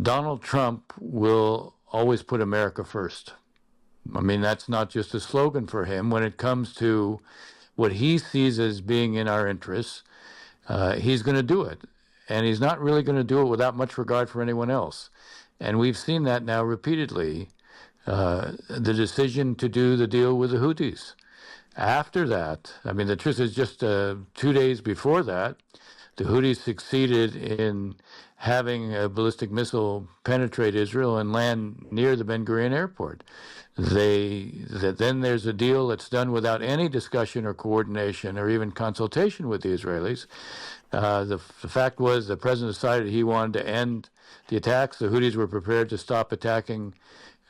Donald Trump will always put America first. I mean, that's not just a slogan for him. When it comes to what he sees as being in our interests, he's going to do it. And he's not really going to do it without much regard for anyone else. And we've seen that now repeatedly. The decision to do the deal with the Houthis. After that, I mean, the truth is just 2 days before that, the Houthis succeeded in having a ballistic missile penetrate Israel and land near the Ben Gurion airport. Then there's a deal that's done without any discussion or coordination or even consultation with the Israelis. The fact was the president decided he wanted to end the attacks. The Houthis were prepared to stop attacking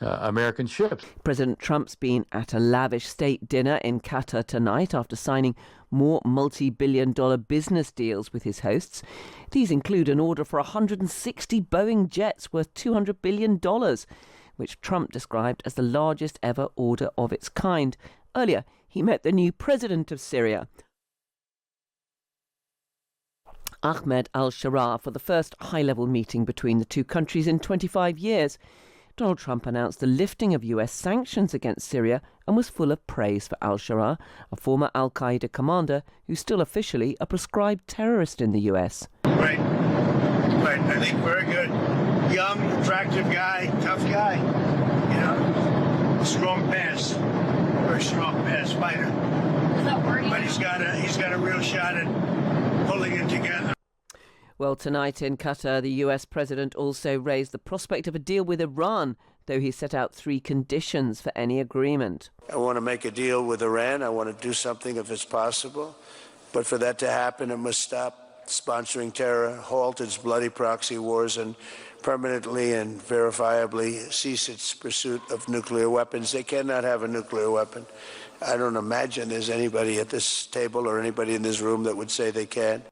American ships. President Trump's been at a lavish state dinner in Qatar tonight after signing more multi-billion-dollar business deals with his hosts. These include an order for 160 Boeing jets worth $200 billion, which Trump described as the largest ever order of its kind. Earlier, he met the new president of Syria, Ahmed al-Sharaa, for the first high-level meeting between the two countries in 25 years. Donald Trump announced the lifting of US sanctions against Syria and was full of praise for al-Sharaa, a former al-Qaeda commander who's still officially a proscribed terrorist in the US. Right. I think very good. Young, attractive guy, tough guy. You know, strong pass. Very strong pass fighter. Is that wordy? But he's got a real shot at pulling it together. Well, tonight in Qatar, the US president also raised the prospect of a deal with Iran, though he set out 3 conditions for any agreement. I want to make a deal with Iran. I want to do something if it's possible. But for that to happen, it must stop sponsoring terror, halt its bloody proxy wars, and permanently and verifiably cease its pursuit of nuclear weapons. They cannot have a nuclear weapon. I don't imagine there's anybody at this table or anybody in this room that would say they can.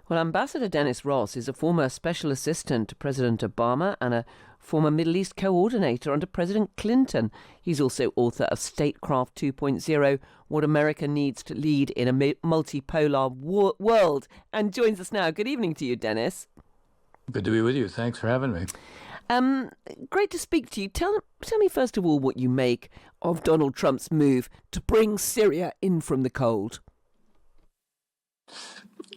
Well, Ambassador Dennis Ross is a former special assistant to President Obama and a former Middle East coordinator under President Clinton. He's also author of Statecraft 2.0, What America Needs to Lead in a Multipolar World, and joins us now. Good evening to you, Dennis. Good to be with you. Thanks for having me. Great to speak to you. Tell me first of all what you make of Donald Trump's move to bring Syria in from the cold.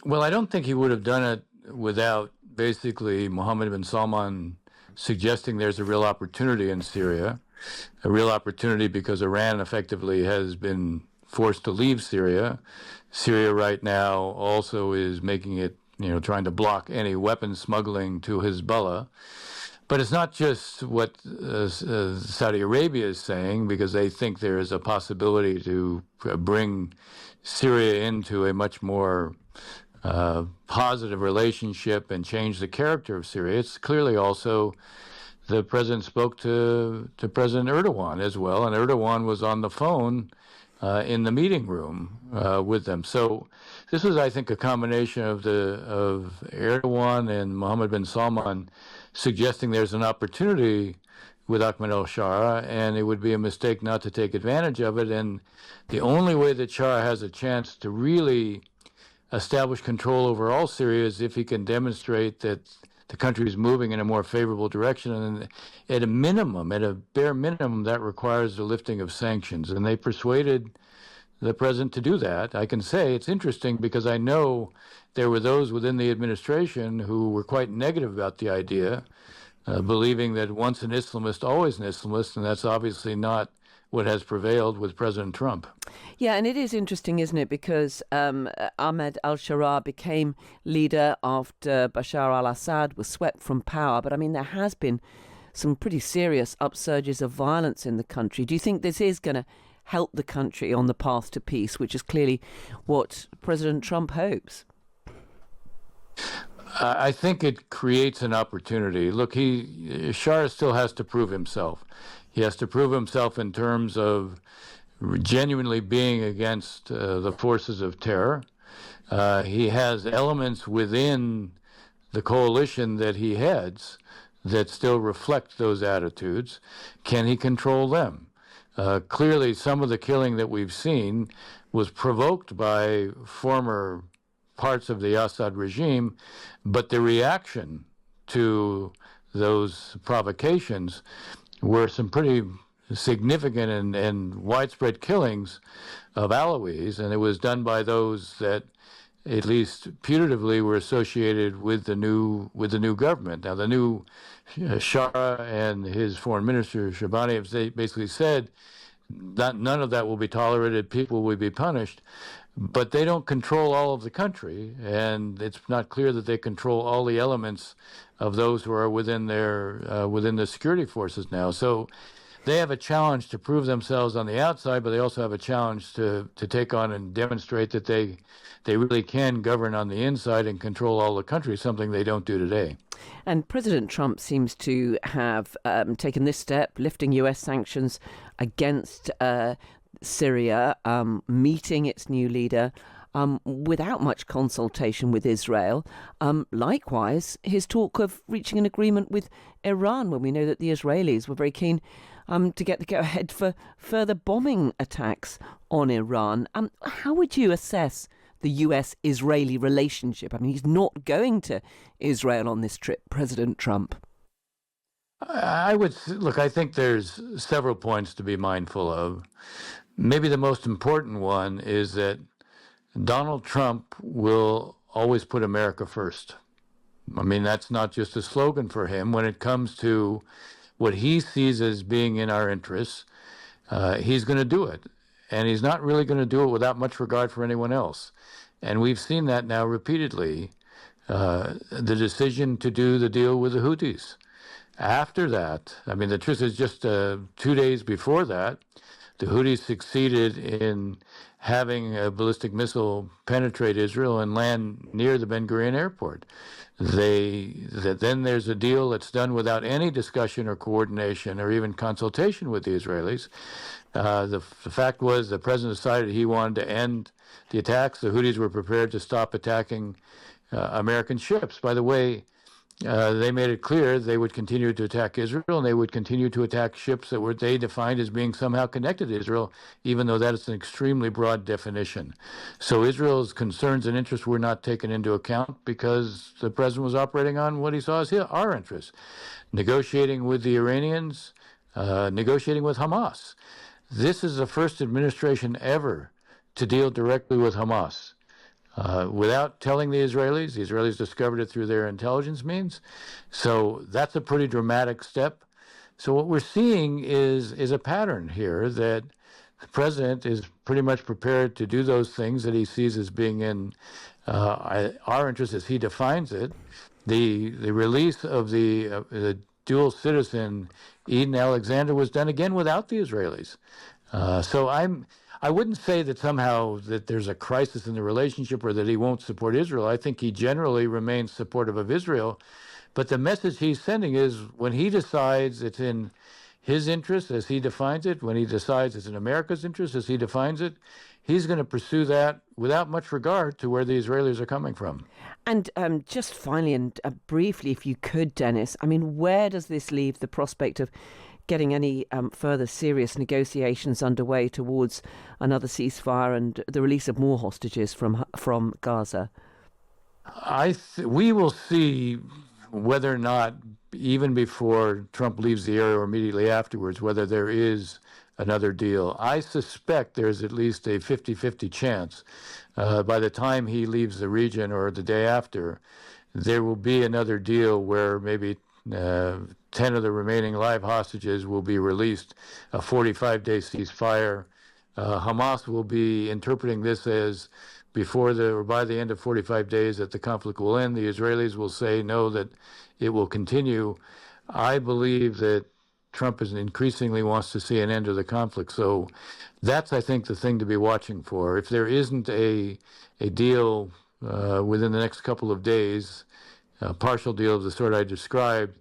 Well, I don't think he would have done it without basically Mohammed bin Salman suggesting there's a real opportunity in Syria, a real opportunity because Iran effectively has been forced to leave Syria. Syria right now also is making it, trying to block any weapons smuggling to Hezbollah. But it's not just what Saudi Arabia is saying, because they think there is a possibility to bring Syria into a much more positive relationship and change the character of Syria. It's clearly also the president spoke to President Erdogan as well, and Erdogan was on the phone in the meeting room with them. So this was, I think, a combination of Erdogan and Mohammed bin Salman suggesting there's an opportunity with Ahmed al-Sharaa, and it would be a mistake not to take advantage of it. And the only way that Sharaa has a chance to really establish control over all Syria is if he can demonstrate that the country is moving in a more favorable direction. And at a bare minimum, that requires the lifting of sanctions. And they persuaded the president to do that. I can say it's interesting because I know there were those within the administration who were quite negative about the idea, believing that once an Islamist, always an Islamist, and that's obviously not what has prevailed with President Trump. Yeah, and it is interesting, isn't it? Because Ahmed al-Sharaa became leader after Bashar al-Assad was swept from power. But I mean, there has been some pretty serious upsurges of violence in the country. Do you think this is going to help the country on the path to peace, which is clearly what President Trump hopes? I think it creates an opportunity. Look, Sharaa still has to prove himself. He has to prove himself in terms of genuinely being against the forces of terror. He has elements within the coalition that he heads that still reflect those attitudes. Can he control them? Clearly, some of the killing that we've seen was provoked by former parts of the Assad regime, but the reaction to those provocations were some pretty significant and widespread killings of Alawis, and it was done by those that, at least putatively, were associated with the new government. Now, the new Shah and his foreign minister Shabani have basically said that none of that will be tolerated. People will be punished, but they don't control all of the country, and it's not clear that they control all the elements of those who are within the security forces now. So they have a challenge to prove themselves on the outside, but they also have a challenge to take on and demonstrate that they really can govern on the inside and control all the country, something they don't do today. And President Trump seems to have taken this step, lifting US sanctions against Syria, meeting its new leader without much consultation with Israel. Likewise, his talk of reaching an agreement with Iran, when we know that the Israelis were very keen to get the go-ahead for further bombing attacks on Iran. How would you assess the US-Israeli relationship? I mean, he's not going to Israel on this trip, President Trump. I think there's several points to be mindful of. Maybe the most important one is that Donald Trump will always put America first. I mean, that's not just a slogan for him. When it comes to what he sees as being in our interests, he's going to do it. And he's not really going to do it without much regard for anyone else. And we've seen that now repeatedly. The decision to do the deal with the Houthis. After that, I mean, the truth is just 2 days before that, the Houthis succeeded in having a ballistic missile penetrate Israel and land near the Ben Gurion airport. Then there's a deal that's done without any discussion or coordination or even consultation with the Israelis. The fact was the president decided he wanted to end the attacks. The Houthis were prepared to stop attacking American ships. By the way, they made it clear they would continue to attack Israel, and they would continue to attack ships that they defined as being somehow connected to Israel, even though that is an extremely broad definition. So Israel's concerns and interests were not taken into account because the president was operating on what he saw as our interests, negotiating with the Iranians, negotiating with Hamas. This is the first administration ever to deal directly with Hamas. Without telling the Israelis discovered it through their intelligence means. So that's a pretty dramatic step. So what we're seeing is a pattern here that the president is pretty much prepared to do those things that he sees as being in our interest as he defines it. The release of the dual citizen Eden Alexander was done again without the Israelis. So I wouldn't say that somehow that there's a crisis in the relationship or that he won't support Israel. I think he generally remains supportive of Israel. But the message he's sending is when he decides it's in his interest as he defines it, when he decides it's in America's interest as he defines it, he's going to pursue that without much regard to where the Israelis are coming from. And just finally and briefly, if you could, Dennis, I mean, where does this leave the prospect of getting any further serious negotiations underway towards another ceasefire and the release of more hostages from Gaza? We will see whether or not, even before Trump leaves the area or immediately afterwards, whether there is another deal. I suspect there's at least a 50-50 chance by the time he leaves the region or the day after, there will be another deal where maybe 10 of the remaining live hostages will be released, a 45-day ceasefire. Hamas will be interpreting this as by the end of 45 days that the conflict will end. The Israelis will say no, that it will continue. I believe that Trump increasingly wants to see an end to the conflict. So that's, I think, the thing to be watching for. If there isn't a deal within the next couple of days, a partial deal of the sort I described,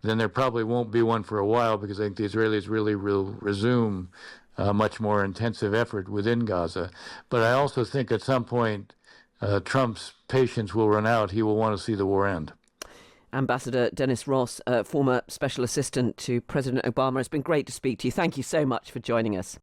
then there probably won't be one for a while, because I think the Israelis really will resume much more intensive effort within Gaza. But I also think at some point Trump's patience will run out. He will want to see the war end. Ambassador Dennis Ross, former special assistant to President Obama, it's been great to speak to you. Thank you so much for joining us.